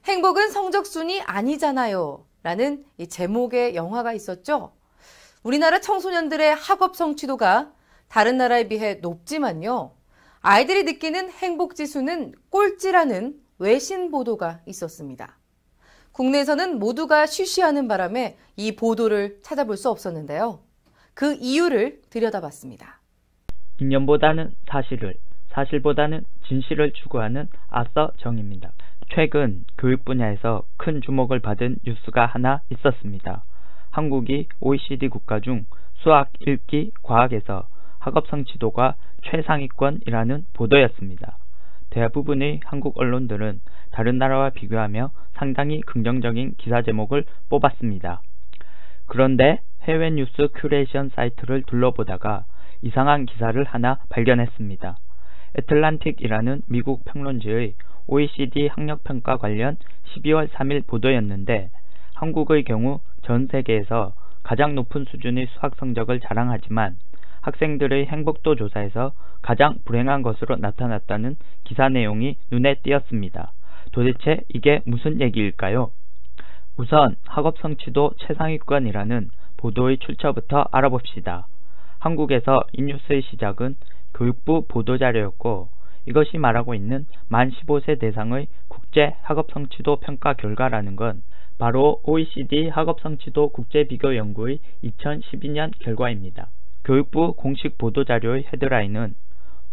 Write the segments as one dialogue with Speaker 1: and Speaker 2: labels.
Speaker 1: 행복은 성적순이 아니잖아요. 라는 이 제목의 영화가 있었죠. 우리나라 청소년들의 학업 성취도가 다른 나라에 비해 높지만요. 아이들이 느끼는 행복 지수는 꼴찌라는 외신 보도가 있었습니다. 국내에서는 모두가 쉬쉬하는 바람에 이 보도를 찾아볼 수 없었는데요. 그 이유를 들여다봤습니다.
Speaker 2: 이념보다는 사실을, 사실보다는 진실을 추구하는 아서 정입니다. 최근 교육 분야에서 큰 주목을 받은 뉴스가 하나 있었습니다. 한국이 OECD 국가 중 수학, 읽기, 과학에서 학업 성취도가 최상위권이라는 보도였습니다. 대부분의 한국 언론들은 다른 나라와 비교하며 상당히 긍정적인 기사 제목을 뽑았습니다. 그런데 해외 뉴스 큐레이션 사이트를 둘러보다가 이상한 기사를 하나 발견했습니다. 애틀란틱이라는 미국 평론지의 OECD 학력평가 관련 12월 3일 보도였는데 한국의 경우 전 세계에서 가장 높은 수준의 수학 성적을 자랑하지만 학생들의 행복도 조사에서 가장 불행한 것으로 나타났다는 기사 내용이 눈에 띄었습니다. 도대체 이게 무슨 얘기일까요? 우선 학업 성취도 최상위권이라는 보도의 출처부터 알아봅시다. 한국에서 이 뉴스의 시작은 교육부 보도자료였고 이것이 말하고 있는 만 15세 대상의 국제 학업 성취도 평가 결과라는 건 바로 OECD 학업 성취도 국제비교 연구의 2012년 결과입니다. 교육부 공식 보도자료의 헤드라인은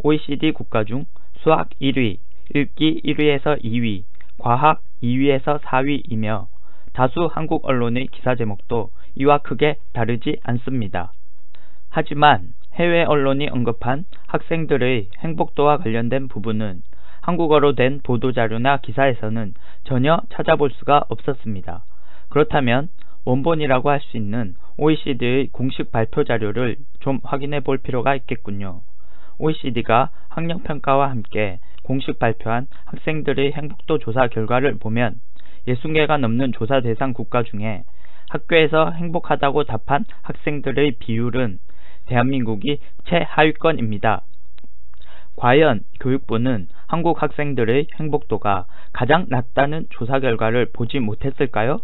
Speaker 2: OECD 국가 중 수학 1위, 읽기 1위에서 2위, 과학 2위에서 4위이며 다수 한국 언론의 기사 제목도 이와 크게 다르지 않습니다. 하지만 해외 언론이 언급한 학생들의 행복도와 관련된 부분은 한국어로 된 보도자료나 기사에서는 전혀 찾아볼 수가 없었습니다. 그렇다면 원본이라고 할 수 있는 OECD의 공식 발표 자료를 좀 확인해 볼 필요가 있겠군요. OECD가 학력평가와 함께 공식 발표한 학생들의 행복도 조사 결과를 보면 60개가 넘는 조사 대상 국가 중에 학교에서 행복하다고 답한 학생들의 비율은 대한민국이 최하위권입니다. 과연 교육부는 한국 학생들의 행복도가 가장 낮다는 조사 결과를 보지 못했을까요?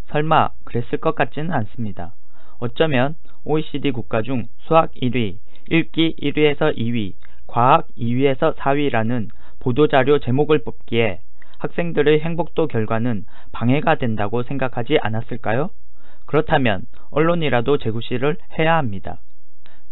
Speaker 2: 설마 그랬을 것 같지는 않습니다. 어쩌면 OECD 국가 중 수학 1위, 읽기 1위에서 2위, 과학 2위에서 4위라는 보도자료 제목을 뽑기에 학생들의 행복도 결과는 방해가 된다고 생각하지 않았을까요? 그렇다면 언론이라도 재구시를 해야 합니다.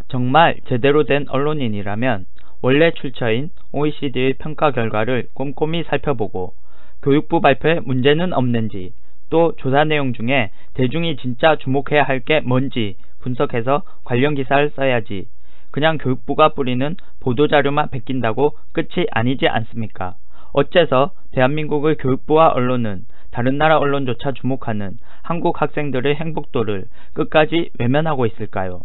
Speaker 2: 정말 제대로 된 언론인이라면 원래 출처인 OECD의 평가 결과를 꼼꼼히 살펴보고 교육부 발표에 문제는 없는지 또 조사 내용 중에 대중이 진짜 주목해야 할 게 뭔지 분석해서 관련 기사를 써야지 그냥 교육부가 뿌리는 보도자료만 베낀다고 끝이 아니지 않습니까? 어째서 대한민국의 교육부와 언론은 다른 나라 언론조차 주목하는 한국 학생들의 행복도를 끝까지 외면하고 있을까요?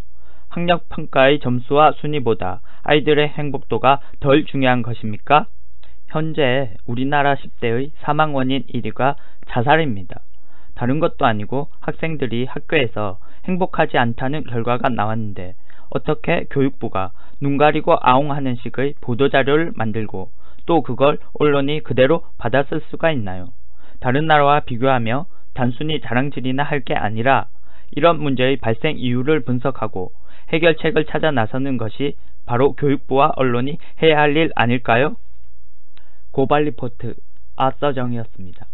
Speaker 2: 학력평가의 점수와 순위보다 아이들의 행복도가 덜 중요한 것입니까? 현재 우리나라 10대의 사망 원인 1위가 자살입니다. 다른 것도 아니고 학생들이 학교에서 행복하지 않다는 결과가 나왔는데 어떻게 교육부가 눈 가리고 아웅하는 식의 보도자료를 만들고 또 그걸 언론이 그대로 받았을 수가 있나요? 다른 나라와 비교하며 단순히 자랑질이나 할 게 아니라 이런 문제의 발생 이유를 분석하고 해결책을 찾아 나서는 것이 바로 교육부와 언론이 해야 할 일 아닐까요? 고발 리포트 아서정이었습니다.